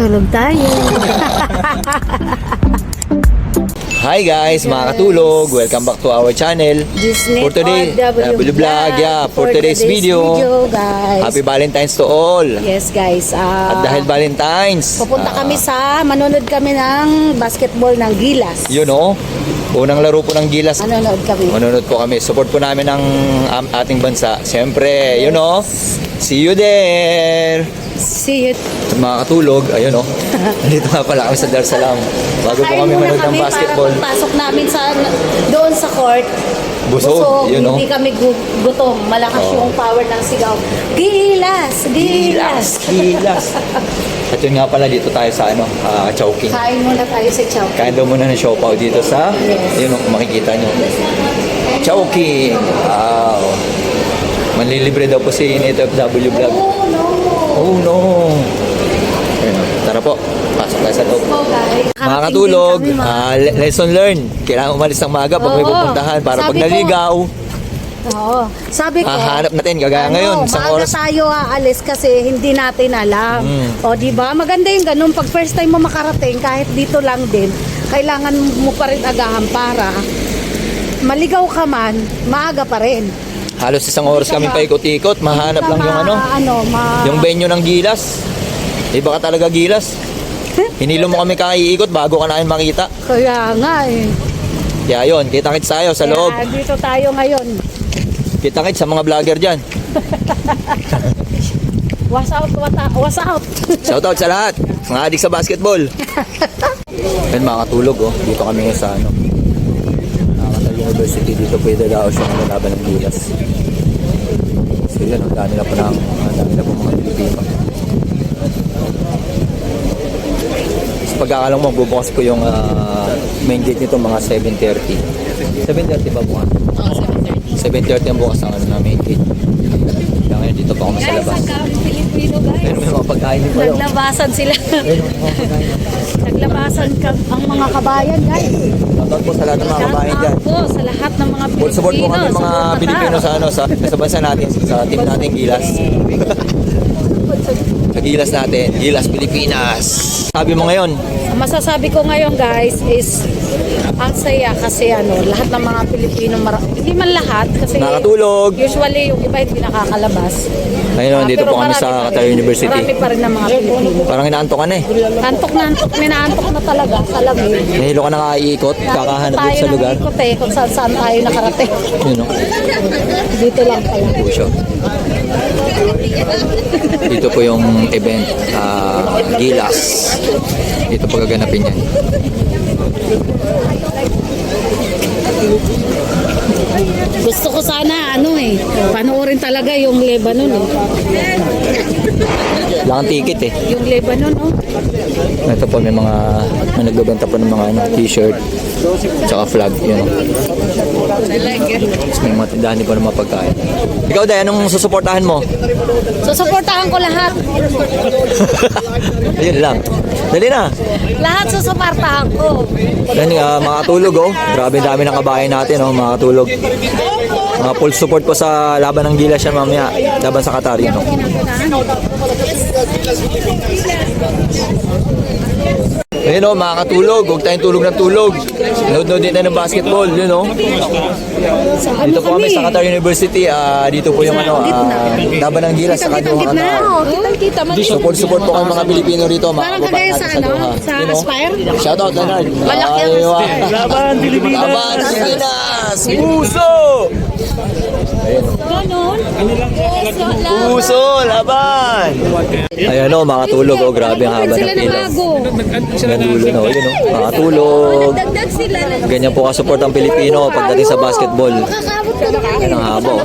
Tulog tayo. Hi guys, mga katulog. Welcome back to our channel. Disney For today, W vlog, yeah, for today's video, guys. Happy Valentine's to all. Yes, guys. At dahil Valentine's, Pupunta kami manonood kami ng basketball ng Gilas. you know, unang laro po ng Gilas. Manonood kami. Manonood po kami. Support po namin ang ating bansa. Siyempre, you know, see you there. See you. Mga katulog, ayun o. Nandito nga pala kami sa Dar es Salaam. Bago po kami manood ng basketball. Para pagpasok namin doon sa court. Busog, you know. Hindi kami gutom. Malakas yung power ng sigaw. Gilas! Gilas! Gilas! At yun nga pala, dito tayo sa Chowking. Kain muna tayo sa Chow. Kain daw muna ng siopaw dito sa, yun o, makikita nyo. Chowking! Wow! Manlilibre daw po si NFW Vlog. Oh, no! Oh no! Ayun, tara po, pasok tayo sa loob. Oh, guys. Mga katulog, lesson learned. Kailangan umalis ng maaga pag may pupuntahan para pag naligaw, Oo. Sabi ko, hahanap natin kagaya ngayon, isang maaga oras. tayo aalis kasi hindi natin alam. O, di ba? Maganda yung ganun. Pag first time mo makarating, kahit dito lang din, kailangan mo pa rin agahan para maligaw ka man, maaga pa rin. Halos isang oras kami paikot-ikot, mahanap lang yung yung venue ng Gilas. Iba ka talaga Gilas. Hinilo mo kami kaiikot bago ka namin makita. Kaya nga eh. Kaya yun, kita-kits tayo sa loob. Kaya dito tayo ngayon. Kita-kits sa mga vlogger dyan. Was out, was out. Shout out sa lahat, mga adik sa basketball. Ayun mga katulog, oh. Dito kami ngayon sa Nakakatal University. Dito pwede daw siya ng laban ng Gilas. So yun, ang dami na po mga Pilipino. Sa pagkakalang mo, bubukas po yung main gate nito mga 7:30. 7:30 ba bukas? Oo, 7:30. 7:30 ang bukas ang main gate. Kaya ngayon dito pa kami sa labas. Pilipino guys. Ayun, may mga pagkain din pala. Naglabasan sila. Naglabasan ang mga kabayan guys. Shoutout po sa lahat ng mga kabayan dyan. Po sa lahat ng mga Pilipino. Full support po kami mga Pilipino sa bansa natin, sa team natin Gilas. Sa Gilas natin, Gilas Pilipinas. Sabi mo ngayon? Masasabi ko ngayon guys is ang saya kasi lahat ng mga Pilipino, hindi man lahat kasi Nakatulog. usually yung iba hindi nakakalabas. Ngayon, dito Pero po kami marami sa pa rin. Qatar University. Marami pa rin ng mga Pilipino. Parang inaantok ka na eh. Antok na antok, may naantok na talaga sa lamig. Nahilo ka na kaiikot, kakahanap Tayo dito sa ng lugar. ikot kung saan tayo nakarating. Yun o. Dito lang pala. Pusyo. Dito po yung event, Gilas. Dito po gaganapin yan. Gusto ko sana panoorin talaga yung Lebanon Wala kang ticket eh. Yung Lebanon Ito po may nagbebenta po ng mga t-shirt tsaka flag yun. Tapos may mga tindahan din po ng mga pagkain. Ikaw Day, anong susuportahan mo? Susuportahan ko lahat. Ayun lang. Dali na. Lahat susuportahan ko. Yan mga katulog oh. Grabe dami ng kabayan natin oh, mga katulog. Mga full support po sa laban ng Gilas yan mamaya. Laban sa Qatar yun oh. Ayun o, mga katulog. Huwag tayong tulog ng tulog. Nood-nood din tayo ng basketball. Yun o. Dito po kami sa Qatar University. Dito po yung laban ng Gilas sa Kaduha. Support po kami mga Pilipino rito. Parang kagaya sa sa Aspire. Shoutout Leonard. Malaki ang Aspire. Laban Pilipinas! Laban Pilipinas! Puso! Ayun o. Puso! Laban! Ayan o, mga tulog o. Grabe ang haba ng pila. Nadulo na o. Yun o, mga tulog. Ganyan po kasupport ang Pilipino pagdating sa basketball. Ayan ang haba o.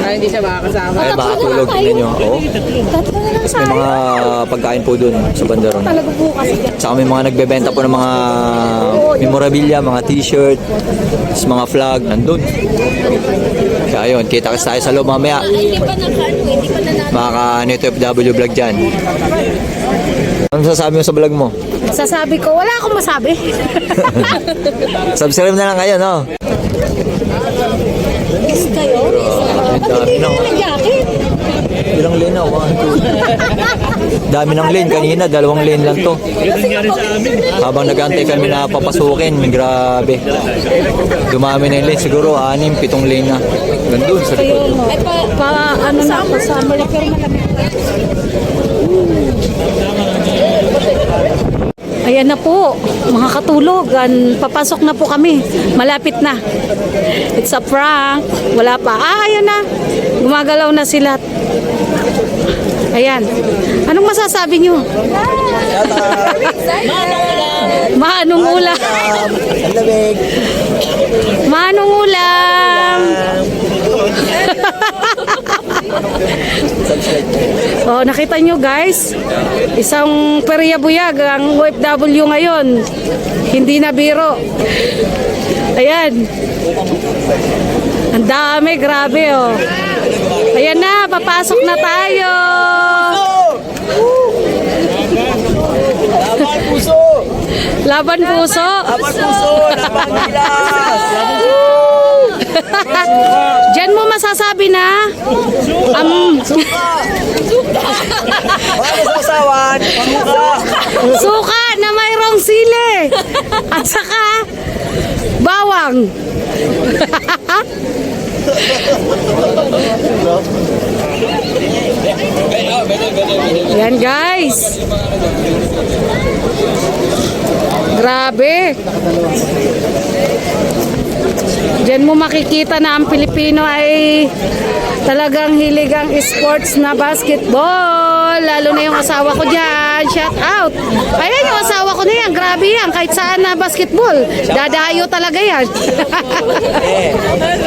Hindi siya makakasama. Ayan mga tulog. Tingnan nyo. O. Tapos may mga pagkain po dun sa bandaron. Saka may mga nagbebenta po ng mga memorabilia, mga t-shirt, mga flag. Nandun. Kaya yun, kita-kits tayo sa loob mamaya. Mga ka-NFW vlog dyan. Ano sasabi mo sa vlog mo? Sasabi ko, wala akong masabi. Subscribe na lang kayo, no? Kayo? Ang dami na. Jacket. Ilang linaw, 1, 2. Dami ng lane. Kanina, 2 lane lang to. Habang nag-antay kami na papasukin, grabe. Dumami na yung lane. Siguro 6, 7 lane na. Gandun sa likod. Ay, ano na, pasama na, pero malamig. Ayan na po, mga katulog. Papasok na po kami. Malapit na. It's a prank. Wala pa. Ayan na. Gumagalaw na sila. Ayan. Anong masasabi nyo? Manong ulam. Manong ulam. Oh, nakita nyo guys, isang perya buyag ang OFW ngayon. Hindi na biro. Ayan. Ang dami, grabe oh. Ayan na, papasok na tayo. Laban puso! Laban puso. Laban puso! Laban gilas! Diyan mo masasabi na Mga sasawan! suka na mayroong sili at saka bawang. Yan guys. Grabe. Diyan mo makikita na ang Pilipino ay talagang hilig ang sports na basketball. Lalo na yung asawa ko dyan. Shout out. Ayan yung asawa ko na yan. Grabe yan. Kahit saan na basketball. Dadayo talaga yan.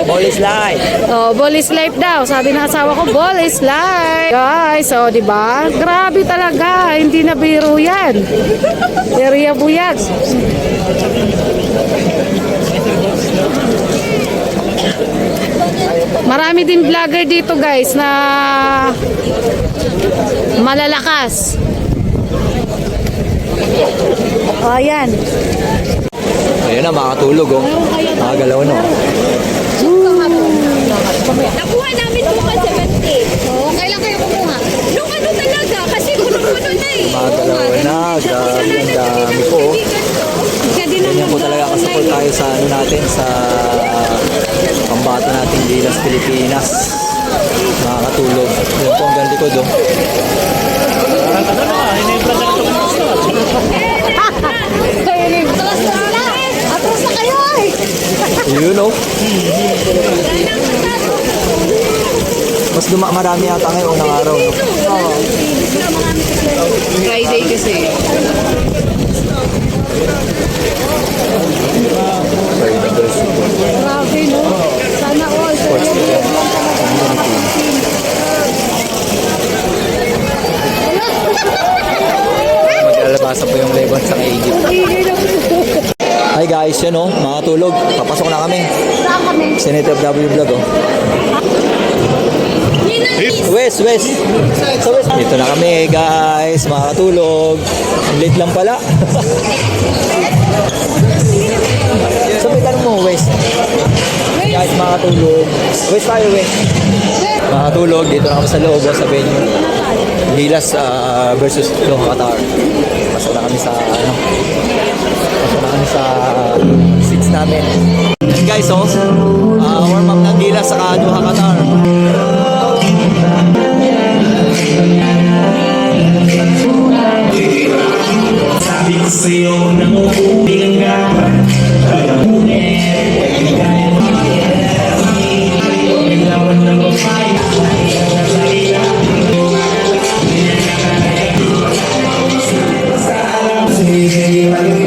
Ball is life! Oh, ball is life daw. Sabi ng asawa ko, ball is life. Guys, oh, di ba? Grabe talaga. Hindi na biro yan. Area buyag. Marami din vlogger dito guys na malalakas. Oh, ayan. Ayun na, makatulog oh. Makagalaw na oh. Nakuha namin bukas 70. Oh, kailan kayo kumuha? Nung ano talaga, kasi puno-puno na eh. Makagalaw na. Grabe, ang dami po oh. Siya din ang Ganyan po talaga kasapot tayo sa ano natin, sa pambato natin Gilas Pilipinas. Makakatulog. Yan po ang ganda ko do. Atras na kayo eh. Yun oh. Mas marami yata ngayon unang araw. No? Friday kasi. Grabe no. Sana all. Maglalabasan po yung Lebon sa Egypt. Hi guys, yun oh, makatulog. Papasok na kami. Saan kami? Senator W Vlog oh. West. So, West. Dito na kami guys, makatulog. Ang late lang pala. Sabitan mo West. Guys, makatulog. West tayo West. Makatulog, dito na kami sa loob sa venue. Gilas versus Doha Qatar. Pasok na kami sa ano. Pasok na kami sa seats namin. And guys, oh, warm up ng Gilas sa Doha Qatar. Sabi ko sa'yo na uuling ka. Sa